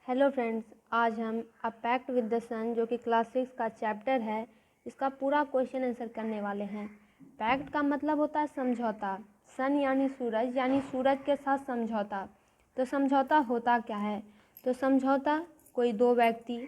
Hello friends, आज हम a pact with the सन जो कि क्लास 6 का चैप्टर है, इसका पूरा क्वेश्चन आंसर करने वाले हैं। पैक्ट का मतलब होता है समझौता। सन यानी सूरज के साथ समझौता। तो समझौता होता क्या है? तो समझौता कोई दो व्यक्ति,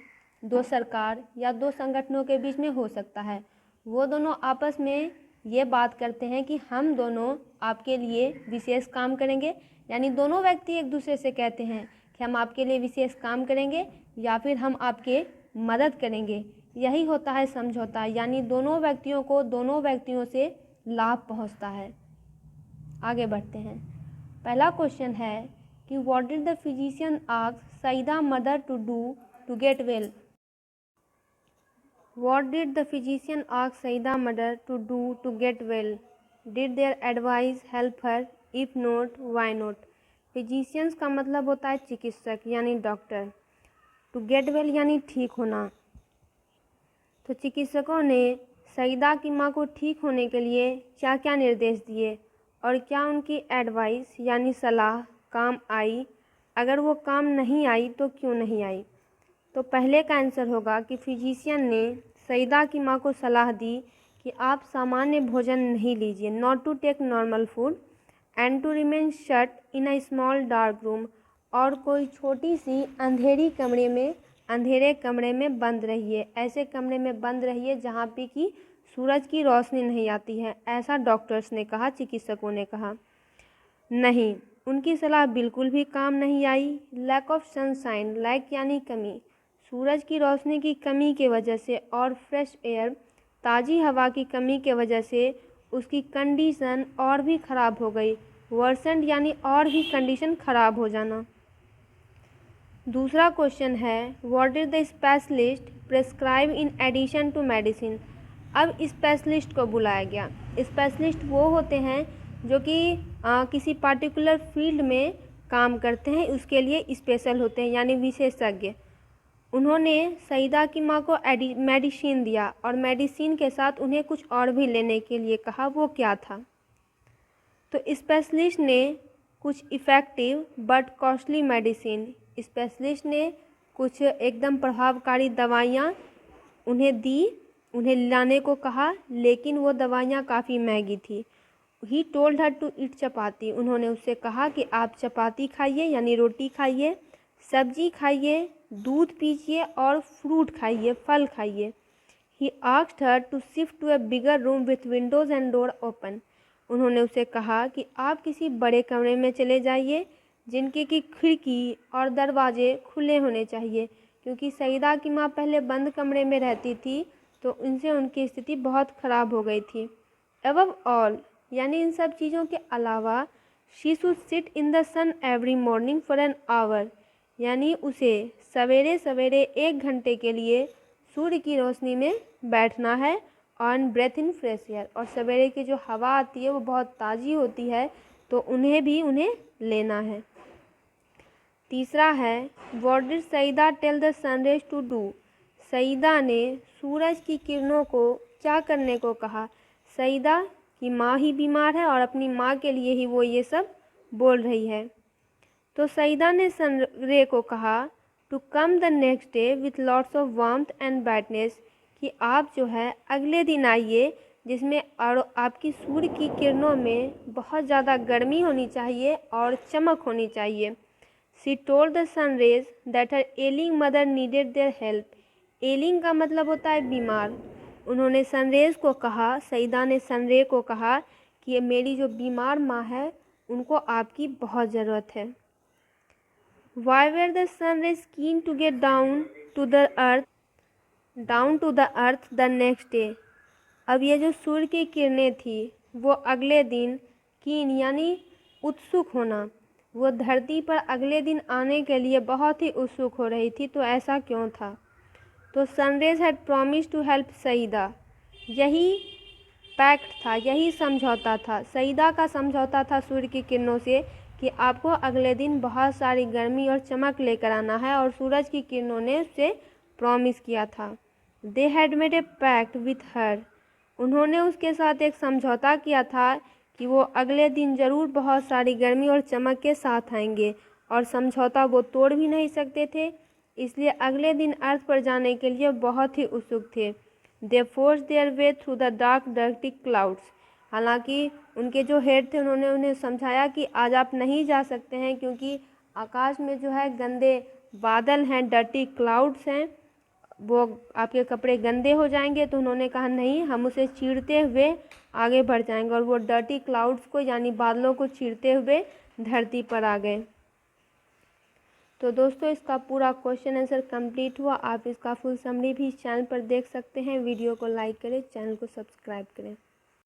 दो सरकार या दो संगठनों के बीच में हो सकता है। वो दोनों आपस में ये बात करते हैं कि हम दोनों आपके लिए विशेष काम करेंगे, यानी दोनों व्यक्ति एक दूसरे से कहते हैं कि हम आपके लिए विशेष काम करेंगे या फिर हम आपके मदद करेंगे। यही होता है समझौता, यानी दोनों व्यक्तियों को दोनों व्यक्तियों से लाभ पहुंचता है। आगे बढ़ते हैं। पहला क्वेश्चन है कि what did the physician ask Saida mother to do to get well. What did the physician ask Saida mother to do to get well? Did their advice help her? If not, why not? Physicians का मतलब होता है चिकित्सक यानी doctor. To get well यानी ठीक होना। तो चिकित्सकों ने सईदा की माँ को ठीक होने के लिए क्या क्या निर्देश दिए और क्या उनकी एडवाइस यानी सलाह काम आई? अगर वो काम नहीं आई तो क्यों नहीं आई? तो पहले का आंसर होगा कि फिजिशियन ने सईदा की माँ को सलाह दी कि आप सामान्य भोजन नहीं लीजिए, not to take normal food and to remain shut in a small dark room, और कोई छोटी सी अंधेरे कमरे में बंद रहिए। ऐसे कमरे में बंद रहिए जहाँ पे कि सूरज की रोशनी नहीं आती है, ऐसा डॉक्टर्स ने कहा, चिकित्सकों ने कहा। नहीं, उनकी सलाह बिल्कुल भी काम नहीं आई। लैक ऑफ सनशाइन, लैक यानी कमी, सूरज की रोशनी की कमी के वजह से और फ्रेश एयर ताज़ी हवा की कमी के वजह से उसकी कंडीशन और भी ख़राब हो गई। वर्सेंट यानी और भी कंडीशन ख़राब हो जाना। दूसरा क्वेश्चन है what did the specialist prescribe in addition to medicine. अब स्पेशलिस्ट को बुलाया गया। स्पेशलिस्ट वो होते हैं जो कि किसी पार्टिकुलर फील्ड में काम करते हैं, उसके लिए स्पेशल होते हैं यानी विशेषज्ञ। उन्होंने सईदा की माँ को मेडिसिन दिया और मेडिसिन के साथ उन्हें कुछ और भी लेने के लिए कहा। वो क्या था? तो स्पेशलिस्ट ने कुछ effective but costly medicine, specialist ने कुछ एकदम प्रभावकारी दवाइयाँ उन्हें दी, उन्हें लाने को कहा, लेकिन वो दवाइयाँ काफ़ी महंगी थी। He told her to eat चपाती, उन्होंने उससे कहा कि आप चपाती खाइए यानी रोटी खाइए, सब्जी खाइए, दूध पीजिए और फ्रूट खाइए, फल खाइए। He asked her to shift to a bigger room with windows and door open, उन्होंने उसे कहा कि आप किसी बड़े कमरे में चले जाइए जिनके की खिड़की और दरवाजे खुले होने चाहिए, क्योंकि सईदा की माँ पहले बंद कमरे में रहती थी तो उनसे उनकी स्थिति बहुत ख़राब हो गई थी। अबव ऑल यानी इन सब चीज़ों के अलावा she should sit in the sun every morning for an hour, यानी उसे सवेरे सवेरे 1 घंटे के लिए सूर्य की रोशनी में बैठना है on breathe in fresh air, और सवेरे की जो हवा आती है वो बहुत ताज़ी होती है तो उन्हें लेना है। तीसरा है what did Saida tell the sunrays to do. Saida ने सूरज की किरणों को क्या करने को कहा? सईदा की माँ ही बीमार है और अपनी माँ के लिए ही वो ये सब बोल रही है। तो सईदा ने सनरे को कहा to come the next day with lots of warmth and brightness, कि आप जो है अगले दिन आइए जिसमें और आपकी सूर्य की किरणों में बहुत ज़्यादा गर्मी होनी चाहिए और चमक होनी चाहिए। She told the sunrays that her ailing mother needed their help. Ailing का मतलब होता है बीमार। उन्होंने सनरेज को कहा, सईदा ने सनरे को कहा कि ये मेरी जो बीमार माँ है उनको आपकी बहुत ज़रूरत है। Why were the sun rays keen to get down to the earth the next day? अब ये जो सूर्य की किरणें थी वो अगले दिन कीन यानी उत्सुक होना, वो धरती पर अगले दिन आने के लिए बहुत ही उत्सुक हो रही थी। तो ऐसा क्यों था? तो sunrays had promise to help Saida, यही पैक्ट था, यही समझौता था। सईदा का समझौता था सूर्य की किरणों से कि आपको अगले दिन बहुत सारी गर्मी और चमक लेकर आना है, और सूरज की किरणों ने उससे प्रॉमिस किया था। They had made a pact with her, उन्होंने उसके साथ एक समझौता किया था कि वो अगले दिन ज़रूर बहुत सारी गर्मी और चमक के साथ आएंगे, और समझौता वो तोड़ भी नहीं सकते थे इसलिए अगले दिन अर्थ पर जाने के लिए बहुत ही उत्सुक थे। They forced their way through the dark dirty clouds. हालांकि उनके जो हेड थे उन्होंने उन्हें समझाया कि आज आप नहीं जा सकते हैं क्योंकि आकाश में जो है गंदे बादल हैं, डर्टी क्लाउड्स हैं, वो आपके कपड़े गंदे हो जाएंगे। तो उन्होंने कहा नहीं, हम उसे चीरते हुए आगे बढ़ जाएंगे, और वो डर्टी क्लाउड्स को यानी बादलों को चीरते हुए धरती पर आ गए। तो दोस्तों इसका पूरा क्वेश्चन आंसर कंप्लीट हुआ। आप इसका फुल समरी भी इस चैनल पर देख सकते हैं। वीडियो को लाइक करें, चैनल को सब्सक्राइब करें।